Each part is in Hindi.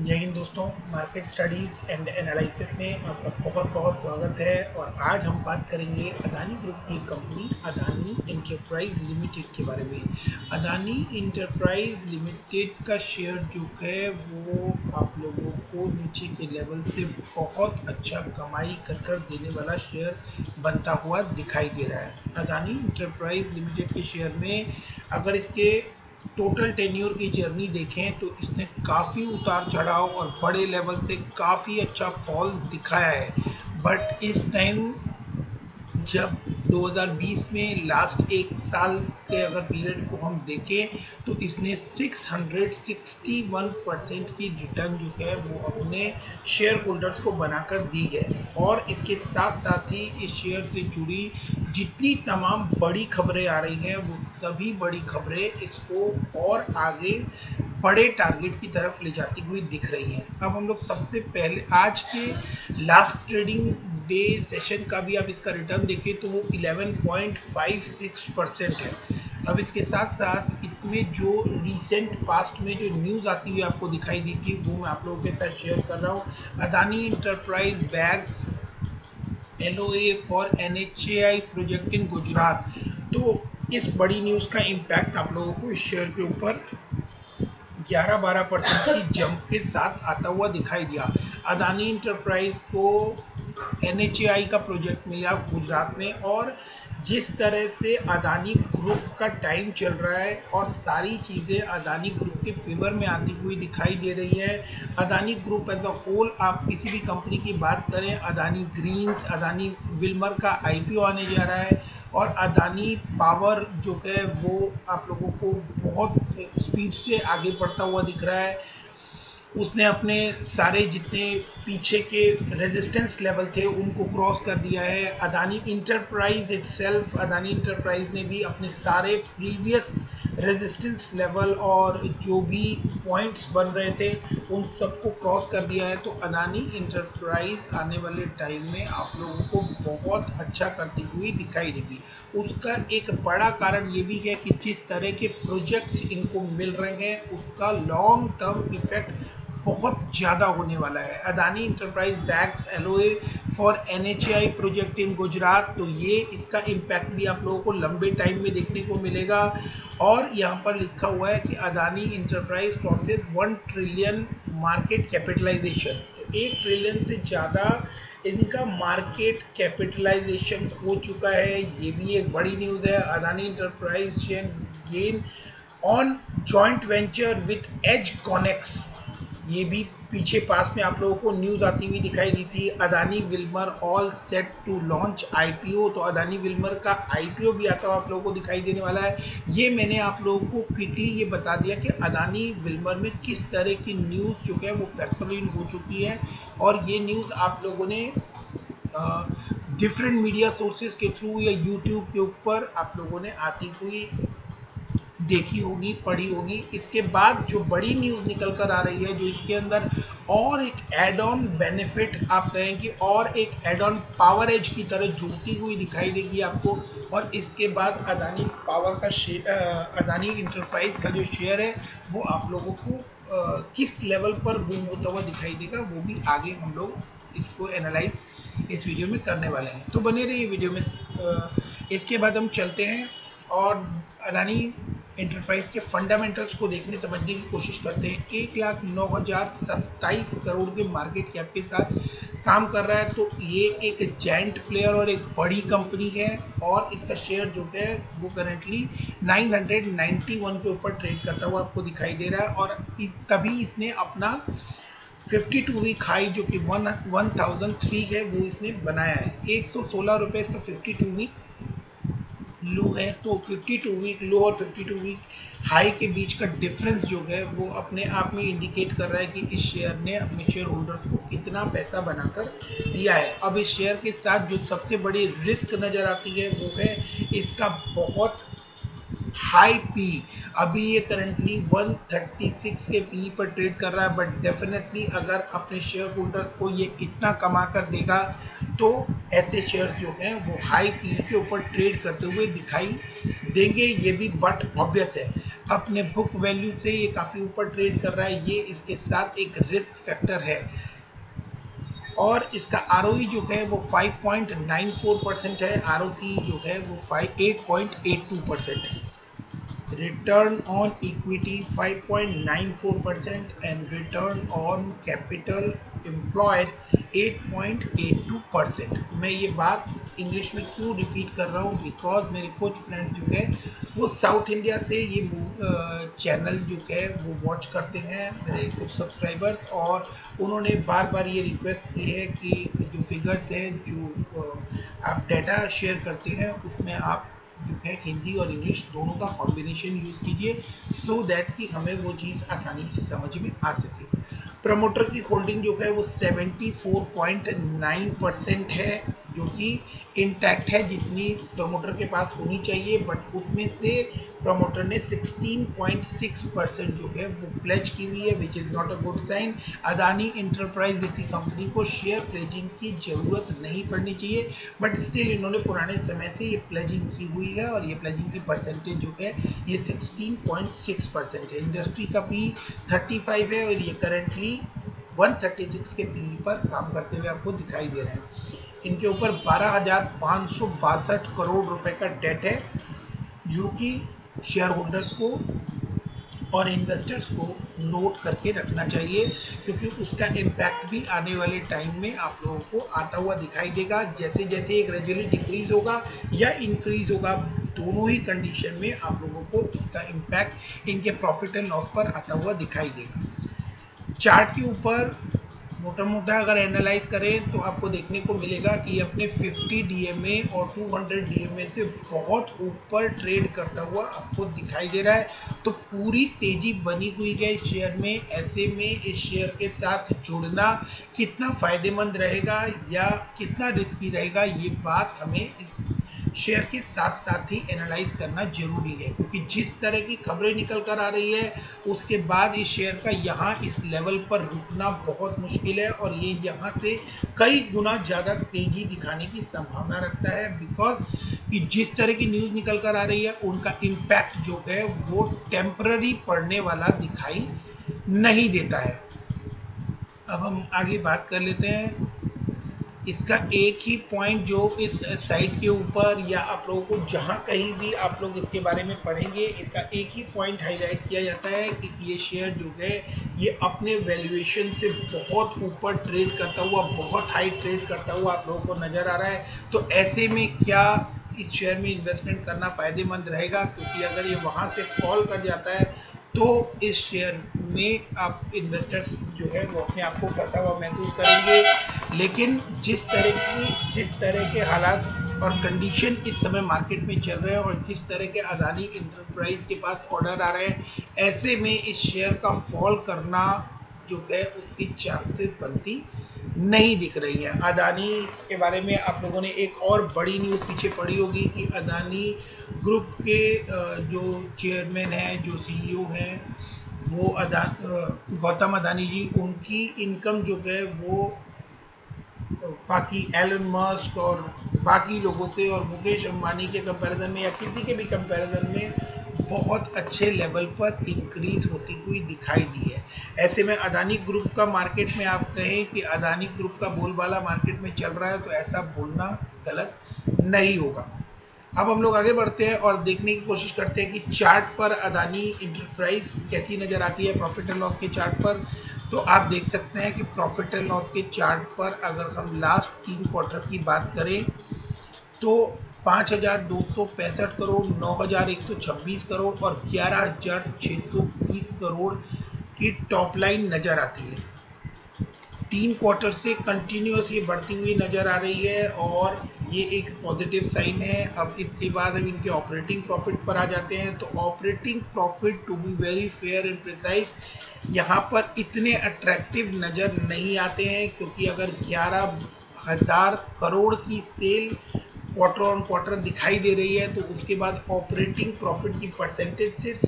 जय हिंद दोस्तों। मार्केट स्टडीज़ एंड एनालिसिस में आपका बहुत बहुत स्वागत है। और आज हम बात करेंगे अदानी ग्रुप की कंपनी अदानी इंटरप्राइज लिमिटेड के बारे में। अदानी इंटरप्राइज लिमिटेड का शेयर जो है वो आप लोगों को नीचे के लेवल से बहुत अच्छा कमाई कर देने वाला शेयर बनता हुआ दिखाई दे रहा है। अदानी इंटरप्राइज लिमिटेड के शेयर में अगर इसके टोटल टेन्योर की जर्नी देखें तो इसने काफ़ी उतार चढ़ाव और बड़े लेवल से काफ़ी अच्छा फॉल दिखाया है। बट इस टाइम जब 2020 में लास्ट एक साल के अगर पीरियड को हम देखें तो इसने 661% की रिटर्न जो है वो अपने शेयर होल्डर्स को बनाकर दी है। और इसके साथ साथ ही इस शेयर से जुड़ी जितनी तमाम बड़ी खबरें आ रही हैं वो सभी बड़ी खबरें इसको और आगे बड़े टारगेट की तरफ ले जाती हुई दिख रही हैं। अब हम लोग सबसे पहले आज के लास्ट ट्रेडिंग डे सेशन का भी आप इसका रिटर्न देखें तो वो 11.56% है। अब इसके साथ साथ इसमें जो रिसेंट पास्ट में जो न्यूज़ आती हुई आपको दिखाई दी थी वो मैं आप लोगों के साथ शेयर कर रहा हूँ। Adani enterprise bags LOA for NHAI project in Gujarat. तो इस बड़ी न्यूज़ का इम्पैक्ट आप लोगों को इस शेयर के ऊपर 11-12% की जंप के साथ आता हुआ दिखाई दिया। अदानी इंटरप्राइज को NHAI का प्रोजेक्ट मिला गुजरात में, और जिस तरह से अदानी ग्रुप का टाइम चल रहा है और सारी चीज़ें अदानी ग्रुप के फेवर में आती हुई दिखाई दे रही है। Adani group as a whole, आप किसी भी कंपनी की बात करें, अदानी ग्रीन्स, अदानी विल्मर का IPO आने जा रहा है, और अदानी पावर जो है वो आप लोगों को बहुत स्पीड से आगे बढ़ता हुआ दिख रहा है। उसने अपने सारे जितने पीछे के रेजिस्टेंस लेवल थे उनको क्रॉस कर दिया है। Adani enterprise itself, Adani enterprise ने भी अपने सारे प्रीवियस रेजिस्टेंस लेवल और जो भी पॉइंट्स बन रहे थे उन सबको क्रॉस कर दिया है। तो अदानी इंटरप्राइज आने वाले टाइम में आप लोगों को बहुत अच्छा करती हुई दिखाई देगी। उसका एक बड़ा कारण ये भी है कि जिस तरह के प्रोजेक्ट्स इनको मिल रहे हैं उसका लॉन्ग टर्म इफेक्ट बहुत ज़्यादा होने वाला है। Adani enterprise bags LOA for NHAI project in Gujarat, तो ये इसका इम्पैक्ट भी आप लोगों को लंबे टाइम में देखने को मिलेगा। और यहाँ पर लिखा हुआ है कि Adani enterprise crosses 1 trillion market capitalization. तो 1 ट्रिलियन से ज़्यादा इनका मार्केट कैपिटलाइजेशन हो चुका है। ये भी एक बड़ी न्यूज़ है। Adani enterprise gain on joint venture with EdgeConneX, ये भी पीछे पास में आप लोगों को न्यूज़ आती हुई दिखाई दी थी। Adani Wilmar all set to launch IPO, तो अदानी विल्मर का IPO भी आता हुआ आप लोगों को दिखाई देने वाला है। ये मैंने आप लोगों को क्विकली ये बता दिया कि अदानी विल्मर में किस तरह की न्यूज़ जो है वो फैक्टर इन हो चुकी है। और ये न्यूज़ आप लोगों ने डिफरेंट मीडिया सोर्सेज के थ्रू या यूट्यूब के ऊपर आप लोगों ने आती हुई देखी होगी, पढ़ी होगी। इसके बाद जो बड़ी न्यूज़ निकल कर आ रही है, जो इसके अंदर और एक एड ऑन बेनिफिट आप कहें कि और एक एड ऑन पावर एज की तरह जुड़ती हुई दिखाई देगी आपको। और इसके बाद अदानी पावर का शेयर, अदानी इंटरप्राइज का जो शेयर है वो आप लोगों को किस लेवल पर बूम होता हुआ दिखाई देगा वो भी आगे हम लोग इसको एनालाइज इस वीडियो में करने वाले हैं। तो बने रहिए वीडियो में। इसके बाद हम चलते हैं और अदानी इंटरप्राइज के फंडामेंटल्स को देखने समझने की कोशिश करते हैं। 1,09,027 करोड़ के मार्केट कैप के साथ काम कर रहा है। तो ये एक जायंट प्लेयर और एक बड़ी कंपनी है, और इसका शेयर जो है वो करेंटली 991 के ऊपर ट्रेड करता हुआ आपको दिखाई दे रहा है। और तभी इसने अपना 52 वीक हाई जो कि 1003 है वो इसने बनाया है। 116 रुपये इसका 52 वीक लो है। तो 52 वीक लो और 52 वीक हाई के बीच का डिफरेंस जो है वो अपने आप में इंडिकेट कर रहा है कि इस शेयर ने अपने शेयर होल्डर्स को कितना पैसा बनाकर दिया है। अब इस शेयर के साथ जो सबसे बड़ी रिस्क नज़र आती है वो है इसका बहुत हाई पी। अभी ये करंटली 136 के पी पर ट्रेड कर रहा है, बट डेफिनेटली अगर अपने शेयर होल्डर्स को ये इतना कमा कर देगा तो ऐसे शेयर्स जो हैं वो हाई पी के ऊपर ट्रेड करते हुए दिखाई देंगे, ये भी बट ऑब्वियस है। अपने बुक वैल्यू से ये काफ़ी ऊपर ट्रेड कर रहा है, ये इसके साथ एक रिस्क फैक्टर है। और इसका आरओई जो है वो 5.94% है, आरओसी जो है वो 8.82% है। Return on equity 5.94% and return on capital employed 8.82%। मैं ये बात इंग्लिश में क्यों रिपीट कर रहा हूँ, बिकॉज मेरे कुछ फ्रेंड्स जो है वो साउथ इंडिया से ये चैनल जो है वो वॉच करते हैं, मेरे कुछ सब्सक्राइबर्स, और उन्होंने बार बार ये रिक्वेस्ट की है कि जो फिगर्स हैं, जो आप डाटा शेयर करते हैं, उसमें आप जो है हिंदी और इंग्लिश दोनों का कॉम्बिनेशन यूज़ कीजिए, सो दैट कि हमें वो चीज़ आसानी से समझ में आ सके। प्रमोटर की होल्डिंग जो है वो 74.9% है, जो कि इंटैक्ट है, जितनी प्रमोटर के पास होनी चाहिए, बट उसमें से प्रमोटर ने 16.6% जो है वो प्लेज की हुई है, which is not a good sign. Adani enterprise जैसी कंपनी को शेयर प्लेजिंग की ज़रूरत नहीं पड़नी चाहिए, बट स्टिल इन्होंने पुराने समय से ये प्लेजिंग की हुई है, और ये प्लेजिंग की परसेंटेज जो है ये 16.6% है। इंडस्ट्री का पी 35 है, और ये करेंटली 136 के पी पर काम करते हुए आपको दिखाई दे रहे हैं। इनके ऊपर 12,562 करोड़ रुपए का डेट है, जो कि शेयर होल्डर्स को और इन्वेस्टर्स को नोट करके रखना चाहिए, क्योंकि उसका इम्पैक्ट भी आने वाले टाइम में आप लोगों को आता हुआ दिखाई देगा। जैसे जैसे ये ग्रेजुअली डिक्रीज होगा या इंक्रीज होगा, दोनों ही कंडीशन में आप लोगों को इसका इम्पैक्ट इनके प्रॉफिट एंड लॉस पर आता हुआ दिखाई देगा। चार्ट के ऊपर मोटा मोटा अगर एनालाइज करें तो आपको देखने को मिलेगा कि अपने 50 डीएमए और 200 डीएमए से बहुत ऊपर ट्रेड करता हुआ आपको दिखाई दे रहा है। तो पूरी तेजी बनी हुई है इस शेयर में। ऐसे में इस शेयर के साथ जुड़ना कितना फायदेमंद रहेगा या कितना रिस्की रहेगा, ये बात हमें शेयर के साथ साथ ही एनालाइज करना जरूरी है, क्योंकि जिस तरह की खबरें निकल कर आ रही है उसके बाद इस शेयर का यहाँ इस लेवल पर रुकना बहुत मुश्किल है, और ये यहाँ से कई गुना ज़्यादा तेजी दिखाने की संभावना रखता है, बिकॉज कि जिस तरह की न्यूज़ निकल कर आ रही है उनका इम्पैक्ट जो है वो टेम्पररी पड़ने वाला दिखाई नहीं देता है। अब हम आगे बात कर लेते हैं। इसका एक ही पॉइंट जो इस साइट के ऊपर या आप लोगों को जहां कहीं भी आप लोग इसके बारे में पढ़ेंगे, इसका एक ही पॉइंट हाईलाइट किया जाता है कि ये शेयर जो है ये अपने वैल्यूएशन से बहुत ऊपर ट्रेड करता हुआ, बहुत हाई ट्रेड करता हुआ आप लोगों को नज़र आ रहा है। तो ऐसे में क्या इस शेयर में इन्वेस्टमेंट करना फ़ायदेमंद रहेगा, क्योंकि अगर ये वहाँ से फॉल कर जाता है तो इस शेयर में आप इन्वेस्टर्स जो है वो अपने आप को फंसा हुआ महसूस करेंगे। लेकिन जिस तरह के हालात और कंडीशन इस समय मार्केट में चल रहे हैं, और जिस तरह के अदानी इंटरप्राइज के पास ऑर्डर आ रहे हैं, ऐसे में इस शेयर का फॉल करना जो है उसकी चांसेस बनती नहीं दिख रही है। अदानी के बारे में आप लोगों ने एक और बड़ी न्यूज़ पीछे पड़ी होगी कि अदानी ग्रुप के जो चेयरमैन हैं, जो सीईओ हैं, वो गौतम अदानी जी, उनकी इनकम जो है वो बाकी एलन मस्क और बाकी लोगों से और मुकेश अंबानी के कंपैरिजन में या किसी के भी कंपैरिजन में बहुत अच्छे लेवल पर इंक्रीज होती हुई दिखाई दी है। ऐसे में अदानी ग्रुप का मार्केट में आप कहें कि अदानी ग्रुप का बोलबाला मार्केट में चल रहा है, तो ऐसा बोलना गलत नहीं होगा। अब हम लोग आगे बढ़ते हैं और देखने की कोशिश करते हैं कि चार्ट पर अदानी इंटरप्राइज कैसी नज़र आती है। प्रॉफिट एंड लॉस के चार्ट पर तो आप देख सकते हैं कि प्रॉफिट एंड लॉस के चार्ट पर अगर हम लास्ट 3 क्वार्टर की बात करें तो 5,265 करोड़, 9,126 करोड़ और 11,620 करोड़ की टॉप लाइन नज़र आती है। 3 क्वार्टर से कंटिन्यूस ये बढ़ती हुई नज़र आ रही है, और ये एक पॉजिटिव साइन है। अब इसके बाद हम इनके ऑपरेटिंग प्रॉफिट पर आ जाते हैं। तो operating profit, to be very fair and precise, यहाँ पर इतने अट्रैक्टिव नज़र नहीं आते हैं, क्योंकि अगर 11,000 करोड़ की सेल क्वार्टर ऑन क्वार्टर दिखाई दे रही है, तो उसके बाद ऑपरेटिंग प्रॉफिट की परसेंटेज सिर्फ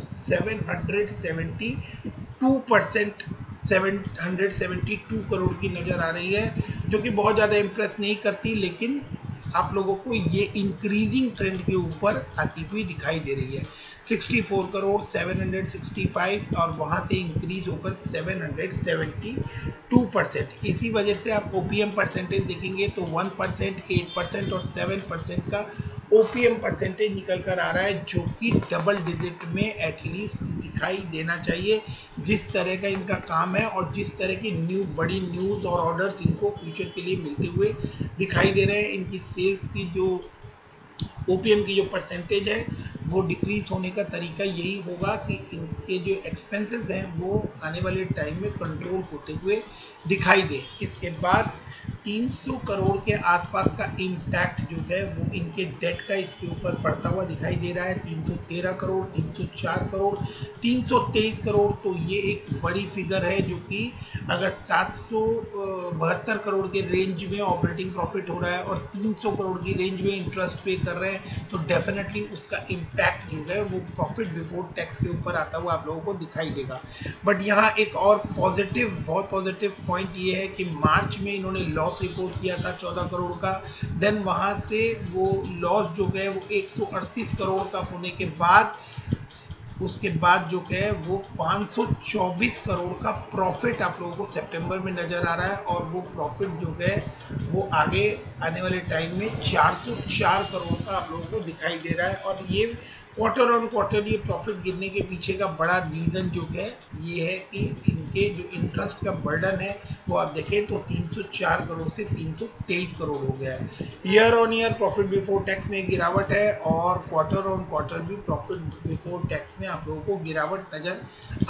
772 करोड़ की नज़र आ रही है, जो कि बहुत ज़्यादा इम्प्रेस नहीं करती, लेकिन आप लोगों को ये इंक्रीजिंग ट्रेंड के ऊपर आती हुई दिखाई दे रही है। 64 करोड़ 765 और वहां से इंक्रीज होकर 772%। इसी वजह से आप ओपीएम परसेंटेज देखेंगे तो 1%, 8% और 7% का ओपीएम परसेंटेज निकल कर आ रहा है, जो कि डबल डिजिट में एटलीस्ट दिखाई देना चाहिए। जिस तरह का इनका काम है और जिस तरह की बड़ी न्यूज़ और ऑर्डर्स इनको फ्यूचर के लिए मिलते हुए दिखाई दे रहे हैं, इनकी सेल्स की जो ओपीएम की जो परसेंटेज है वो डिक्रीज होने का तरीका यही होगा कि इनके जो एक्सपेंसेस हैं वो आने वाले टाइम में कंट्रोल होते हुए दिखाई दे। इसके बाद 300 करोड़ के आसपास का इम्पैक्ट जो है वो इनके डेट का इसके ऊपर पड़ता हुआ दिखाई दे रहा है। 313 करोड़, 304 करोड़, 323 करोड़, तो ये एक बड़ी फिगर है, जो कि अगर 772 करोड़ के रेंज में ऑपरेटिंग प्रॉफिट हो रहा है और 300 करोड़ की रेंज में इंटरेस्ट पे कर रहे हैं, तो डेफिनेटली उसका इम्पैक्ट जो है वो प्रॉफिट बिफोर टैक्स के ऊपर आता हुआ आप लोगों को दिखाई देगा। बट यहाँ एक और बहुत पॉजिटिव पॉइंट ये है कि मार्च में इन्होंने लॉस रिपोर्ट किया था 14 करोड़ का। देन वहां से वो लॉस जो है वो 138 करोड़ का होने के बाद उसके बाद जो है वो 524 करोड़ का प्रॉफिट आप लोगों को सितंबर में नजर आ रहा है, और वो प्रॉफिट जो है वो आगे आने वाले टाइम में 404 करोड़ का आप लोगों को दिखाई दे रहा है। और ये क्वार्टर ऑन क्वार्टर ये प्रॉफिट गिरने के पीछे का बड़ा रीजन जो है ये है कि इनके जो इंटरेस्ट का बर्डन है वो आप देखें तो 304 करोड़ से 323 करोड़ हो गया है। Year on year profit before tax में गिरावट है और क्वार्टर ऑन क्वार्टर भी प्रॉफिट बिफोर टैक्स में आप लोगों को गिरावट नजर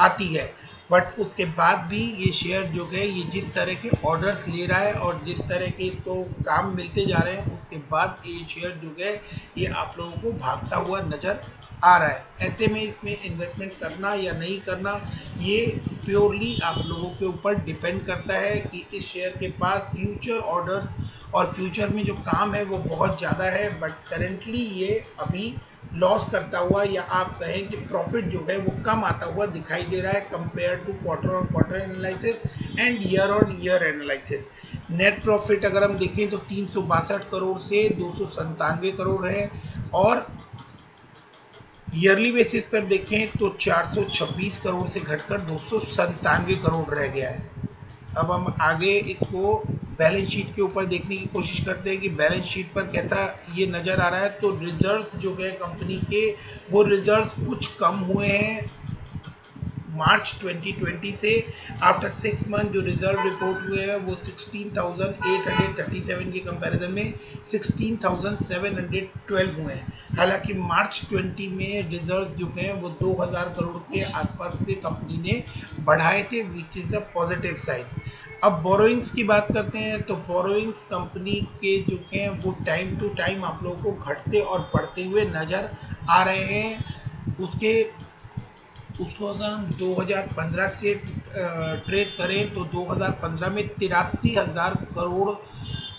आती है। बट उसके बाद भी ये शेयर जो है ये जिस तरह के ऑर्डर्स ले रहा है और जिस तरह के इसको काम मिलते जा रहे हैं, उसके बाद ये शेयर जो है ये आप लोगों को भागता हुआ नजर आ रहा है। ऐसे में इसमें इन्वेस्टमेंट करना या नहीं करना ये प्योरली आप लोगों के ऊपर डिपेंड करता है कि इस शेयर के पास फ्यूचर ऑर्डर्स और फ्यूचर में जो काम है वो बहुत ज़्यादा है, बट करेंटली ये अभी लॉस करता हुआ या आप कहें कि प्रॉफिट जो है वो कम आता हुआ दिखाई दे रहा है compare to quarter on quarter analysis and year on year analysis. Net profit अगर हम देखें तो 362 करोड़ से 297 करोड़ है, और ईयरली बेसिस पर देखें तो 426 करोड़ से घटकर 297 करोड़ रह गया है। अब हम आगे इसको बैलेंस शीट के ऊपर देखने की कोशिश करते हैं कि बैलेंस शीट पर कैसा ये नज़र आ रहा है। तो रिजर्व्स जो है कंपनी के वो रिजर्व्स कुछ कम हुए हैं मार्च 2020 से। आफ्टर 6 मंथ जो रिजर्व रिपोर्ट हुए हैं वो 16,837 के कंपैरिजन में 16,712 हुए हैं। हालांकि मार्च 20 में रिजर्व जो हैं वो 2000 करोड़ के आसपास से कंपनी ने बढ़ाए थे, which is a positive side. अब बोरोइंग्स की बात करते हैं तो बोरोइंग्स कंपनी के जो हैं वो टाइम टू टाइम आप लोगों को घटते और बढ़ते हुए नज़र आ रहे हैं। उसको अगर हम 2015 से ट्रेस करें तो 2015 में 83,000 करोड़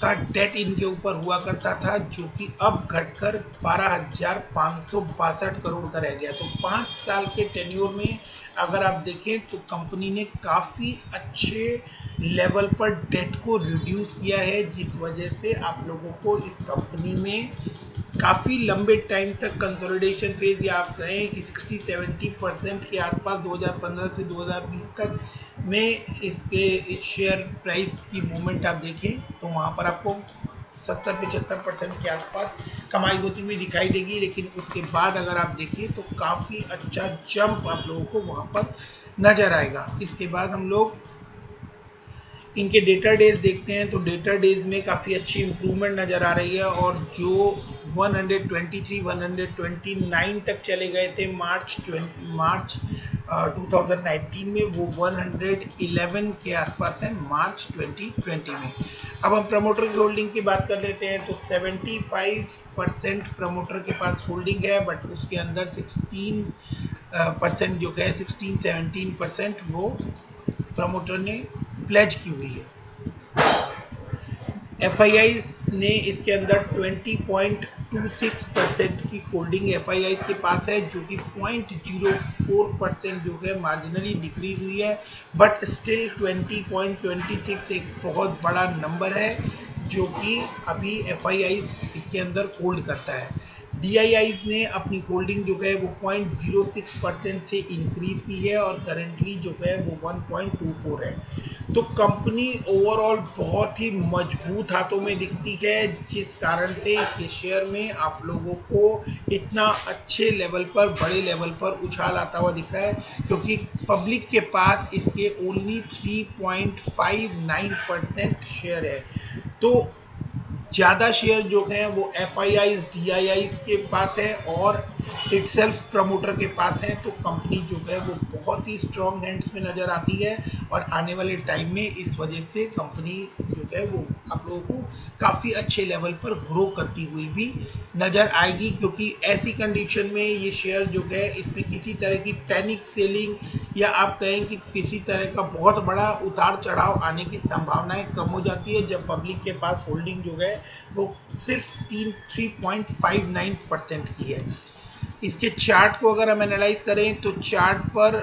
का डेट इनके ऊपर हुआ करता था, जो कि अब घटकर 12,562 करोड़ का रह गया। तो 5 साल के टेन्योर में अगर आप देखें तो कंपनी ने काफ़ी अच्छे लेवल पर डेट को रिड्यूस किया है, जिस वजह से आप लोगों को इस कंपनी में काफ़ी लंबे टाइम तक कंसोलिडेशन फेज या आप कहें कि 60-70% के आसपास 2015 से 2020 तक में इसके शेयर प्राइस की मूवमेंट आप देखें तो वहाँ पर आपको 70-75% के आसपास कमाई होती हुई दिखाई देगी। लेकिन उसके बाद अगर आप देखिए तो काफ़ी अच्छा जंप आप लोगों को वहाँ पर नज़र आएगा। इसके बाद हम लोग इनके डेटा डेज देखते हैं तो डेटा डेज में काफ़ी अच्छी इम्प्रूवमेंट नज़र आ रही है, और जो 123-129 तक चले गए थे मार्च 2019 में, वो 111 के आसपास है मार्च 2020 में। अब हम प्रमोटर की होल्डिंग की बात कर लेते हैं तो 75% प्रमोटर के पास होल्डिंग है, बट उसके अंदर 16% जो है 16-17% वो प्रमोटर ने प्लेज की हुई है। FII ने इसके अंदर 20.26% की होल्डिंग FII के पास है, जो कि 0.04% जो है मार्जिनली डिक्रीज हुई है, बट स्टिल 20.26 एक बहुत बड़ा नंबर है, जो कि अभी FII इसके अंदर होल्ड करता है। DIIs ने अपनी होल्डिंग जो है वो 0.06% से इंक्रीज की है और करेंटली जो है वो 1.24 है। तो कंपनी ओवरऑल बहुत ही मजबूत हाथों में दिखती है, जिस कारण से इसके शेयर में आप लोगों को इतना अच्छे लेवल पर, बड़े लेवल पर उछाल आता हुआ दिख रहा है, क्योंकि पब्लिक के पास इसके ओनली 3.59% शेयर है। तो ज़्यादा शेयर जो हैं वो FIIs DIIs के पास है और इटसेल्फ प्रमोटर के पास है। तो कंपनी जो है वो बहुत ही स्ट्रॉन्ग हैंड्स में नज़र आती है और आने वाले टाइम में इस वजह से कंपनी जो है वो आप लोगों को काफ़ी अच्छे लेवल पर ग्रो करती हुई भी नज़र आएगी, क्योंकि ऐसी कंडीशन में ये शेयर जो है इसमें किसी तरह की पैनिक सेलिंग या आप कहें कि किसी तरह का बहुत बड़ा उतार चढ़ाव आने की संभावनाएं कम हो जाती है, जब पब्लिक के पास होल्डिंग जो है वो सिर्फ 3.59% की है। इसके चार्ट को अगर हम एनालाइज करें तो चार्ट पर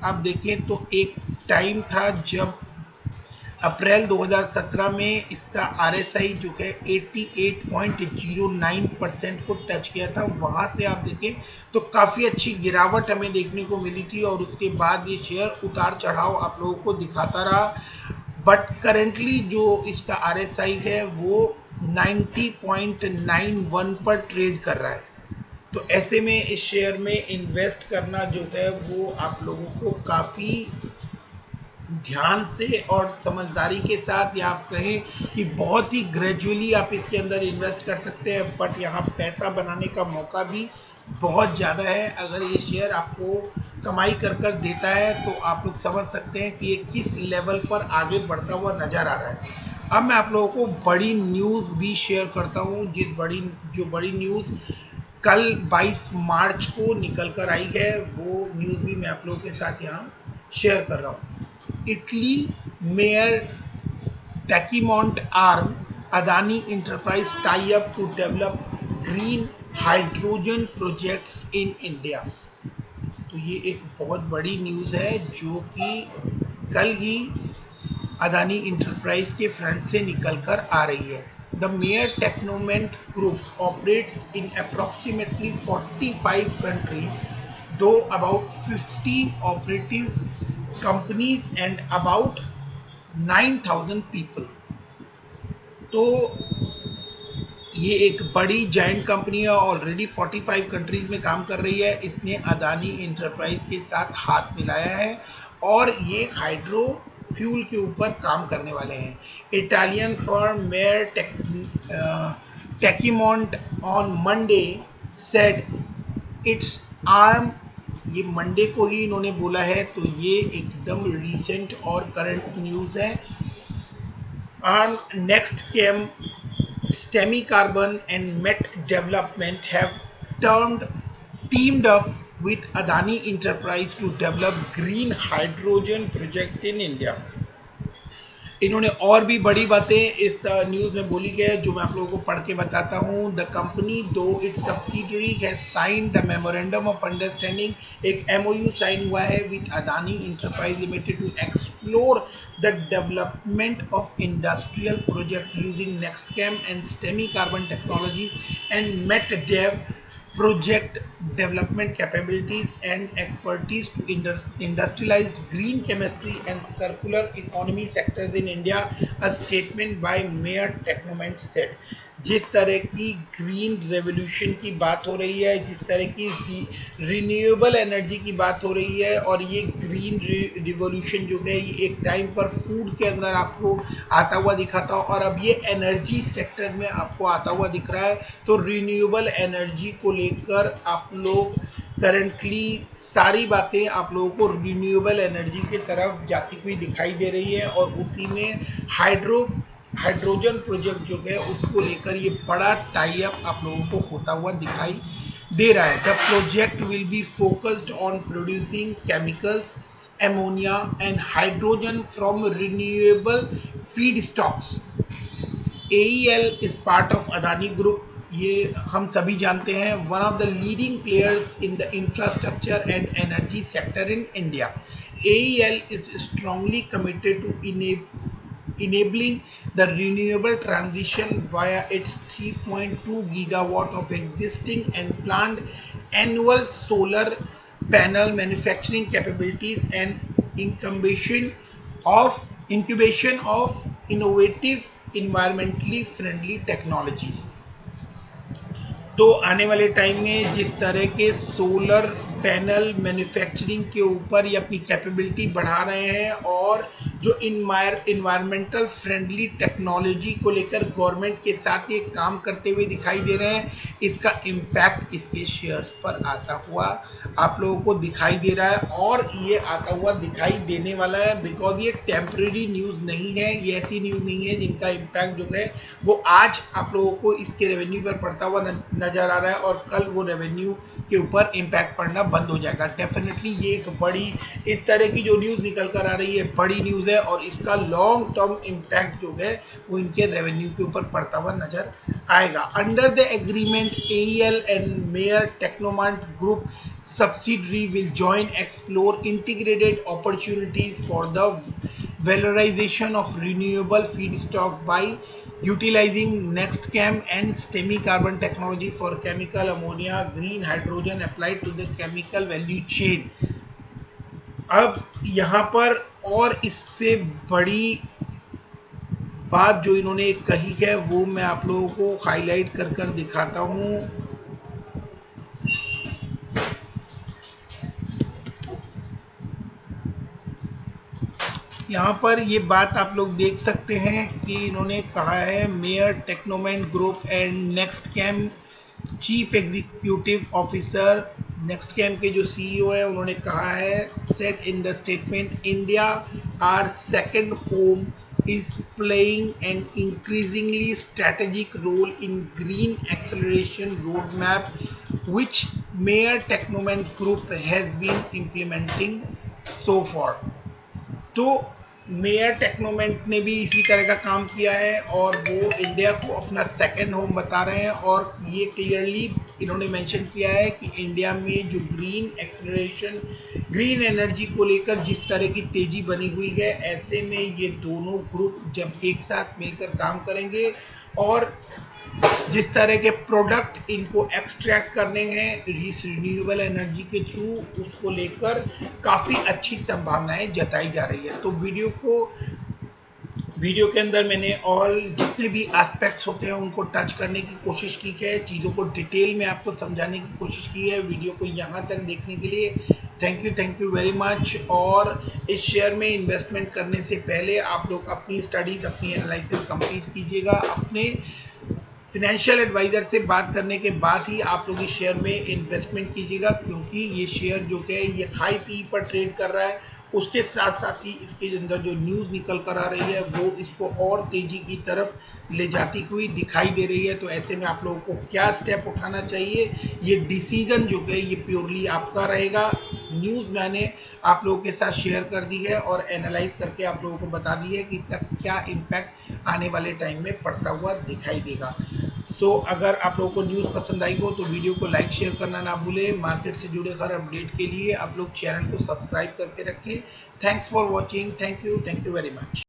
आप देखें तो एक टाइम था जब अप्रैल 2017 में इसका RSI जो है 88.09% को टच किया था। वहां से आप देखें तो काफ़ी अच्छी गिरावट हमें देखने को मिली थी और उसके बाद ये शेयर उतार चढ़ाव आप लोगों को दिखाता रहा। बट करेंटली जो इसका RSI है वो 90.91 पर ट्रेड कर रहा है। तो ऐसे में इस शेयर में इन्वेस्ट करना जो है वो आप लोगों को काफ़ी ध्यान से और समझदारी के साथ, या आप कहें कि बहुत ही ग्रेजुअली आप इसके अंदर इन्वेस्ट कर सकते हैं, बट यहाँ पैसा बनाने का मौका भी बहुत ज़्यादा है। अगर ये शेयर आपको कमाई कर कर देता है तो आप लोग समझ सकते हैं कि ये किस लेवल पर आगे बढ़ता हुआ नज़र आ रहा है। अब मैं आप लोगों को बड़ी न्यूज़ भी शेयर करता हूँ, जो बड़ी न्यूज़ कल 22 मार्च को निकल कर आई है, वो न्यूज़ भी मैं आप लोगों के साथ यहाँ शेयर कर रहा हूँ। Italy Maire Tecnimont arm Adani enterprise tie up to develop green hydrogen projects in India. तो ये एक बहुत बड़ी न्यूज़ है जो कि कल ही अदानी इंटरप्राइज के फ्रंट से निकल कर आ रही है। The Mayer Technoment Group operates in approximately 45 countries, though about 50 operative companies and about 9,000 people. तो ये एक बड़ी जायंट कंपनी है, ऑलरेडी 45 कंट्रीज में काम कर रही है। इसने अदानी इंटरप्राइज के साथ हाथ मिलाया है और ये हाइड्रो फ्यूल के ऊपर काम करने वाले हैं। Italian firm Maire Tecnimont on Monday said its arm, ये मंडे को ही इन्होंने बोला है, तो ये एकदम रिसेंट और करंट न्यूज़ है। Arm next came STEMI Carbon and Met Development have teamed up with Adani Enterprise to develop green hydrogen project in India. इन्होंने और भी बड़ी बातें इस न्यूज़ में बोली गई है, जो मैं आप लोगों को पढ़ के बताता हूँ। The company through its subsidiary has sign the memorandum of understanding, एक MOU साइन हुआ है with Adani enterprise limited to explore the development of industrial project using NextChem and STEMI carbon technologies and METDev project development capabilities and expertise to industrialized green chemistry and circular economy sectors in India, a statement by Mayor Technoment said. जिस तरह की ग्रीन रेवोल्यूशन की बात हो रही है, जिस तरह की रिन्यूएबल एनर्जी की बात हो रही है, और ये ग्रीन रिवोल्यूशन जो है ये एक टाइम पर फूड के अंदर आपको आता हुआ दिखा था और अब ये एनर्जी सेक्टर में आपको आता हुआ दिख रहा है। तो रिन्यूएबल एनर्जी को लेकर आप लोग करंटली सारी बातें आप लोगों को रिन्यूएबल एनर्जी की तरफ जाती हुई दिखाई दे रही है और उसी में हाइड्रोजन प्रोजेक्ट जो है उसको लेकर ये बड़ा टाई अप आप लोगों को होता हुआ दिखाई दे रहा है। The project will be focused on producing chemicals, ammonia and hydrogen from renewable feedstocks. AEL is part of Adani Group. ये हम सभी जानते हैं, one of the leading players in the infrastructure and energy sector in India. AEL is strongly committed to enabling the renewable transition via its 3.2 gigawatt of existing and planned annual solar panel manufacturing capabilities and incubation of innovative environmentally friendly technologies। तो आने वाले टाइम में जिस तरह के सोलर पैनल मैन्युफैक्चरिंग के ऊपर ये अपनी कैपेबिलिटी बढ़ा रहे हैं और जो इन्वायरमेंटल फ्रेंडली टेक्नोलॉजी को लेकर गवर्नमेंट के साथ ये काम करते हुए दिखाई दे रहे हैं, इसका इम्पैक्ट इसके शेयर्स पर आता हुआ आप लोगों को दिखाई दे रहा है और ये आता हुआ दिखाई देने वाला है, बिकॉज ये टेम्परेरी न्यूज़ नहीं है, ये ऐसी न्यूज़ नहीं है जिनका इम्पैक्ट जो है वो आज आप लोगों को इसके रेवेन्यू पर पड़ता हुआ नजर आ रहा है और कल वो रेवेन्यू के ऊपर इम्पैक्ट पड़ना बंद हो जाएगा। डेफिनेटली ये एक बड़ी इस तरह की जो न्यूज़ निकल कर आ रही है बड़ी न्यूज़ है और इसका लॉन्ग टर्म इम्पैक्ट जो है वो इनके रेवेन्यू के ऊपर पड़ता हुआ नजर आएगा। Under the agreement AEL and Maire Tecnimont group subsidiary will join explore integrated opportunities for the valorization of renewable feedstock by utilizing NextChem and semi-carbon technologies for chemical ammonia, green hydrogen applied to the chemical value chain। अब यहाँ पर और इससे बड़ी बात जो इन्होंने कही है वो मैं आप लोगों को हाईलाइट कर दिखाता हूँ। यहाँ पर ये बात आप लोग देख सकते हैं कि इन्होंने कहा है Maire Tecnimont group and NextChem chief executive officer NextChem के जो CEO है उन्होंने कहा है said in the statement India are second home is playing an increasingly strategic role in green acceleration roadmap which Mayer Technoment Group has been implementing so far। तो मेयर टेक्नोमेंट ने भी इसी तरह का काम किया है और वो इंडिया को अपना सेकंड होम बता रहे हैं और ये क्लियरली इन्होंने मेंशन किया है कि इंडिया में जो ग्रीन एक्सेलरेशन ग्रीन एनर्जी को लेकर जिस तरह की तेजी बनी हुई है, ऐसे में ये दोनों ग्रुप जब एक साथ मिलकर काम करेंगे और जिस तरह के प्रोडक्ट इनको एक्सट्रैक्ट करने हैं रिन्यूएबल एनर्जी के थ्रू, उसको लेकर काफ़ी अच्छी संभावनाएं जताई जा रही है। तो वीडियो के अंदर मैंने ऑल जितने भी एस्पेक्ट्स होते हैं उनको टच करने की कोशिश की है, चीज़ों को डिटेल में आपको समझाने की कोशिश की है। वीडियो को यहाँ तक देखने के लिए थैंक यू वेरी मच। और इस शेयर में इन्वेस्टमेंट करने से पहले आप लोग अपनी स्टडीज़ अपनी एनालिसिस कंप्लीट कीजिएगा, अपने फाइनेंशियल एडवाइज़र से बात करने के बाद ही आप लोग इस शेयर में इन्वेस्टमेंट कीजिएगा, क्योंकि ये शेयर जो है ये हाई पी पर ट्रेड कर रहा है, उसके साथ साथ ही इसके अंदर जो न्यूज़ निकल कर आ रही है वो इसको और तेज़ी की तरफ ले जाती हुई दिखाई दे रही है। तो ऐसे में आप लोगों को क्या स्टेप उठाना चाहिए, ये डिसीजन जो है ये प्योरली आपका रहेगा। न्यूज़ मैंने आप लोगों के साथ शेयर कर दी है और एनालाइज करके आप लोगों को बता दी है कि इसका क्या इम्पैक्ट आने वाले टाइम में पड़ता हुआ दिखाई देगा। अगर आप लोगों को न्यूज़ पसंद आई हो तो वीडियो को लाइक शेयर करना ना भूलें। मार्केट से जुड़े हर अपडेट के लिए आप लोग चैनल को सब्सक्राइब करके रखें। Thanks for watching. Thank you very much.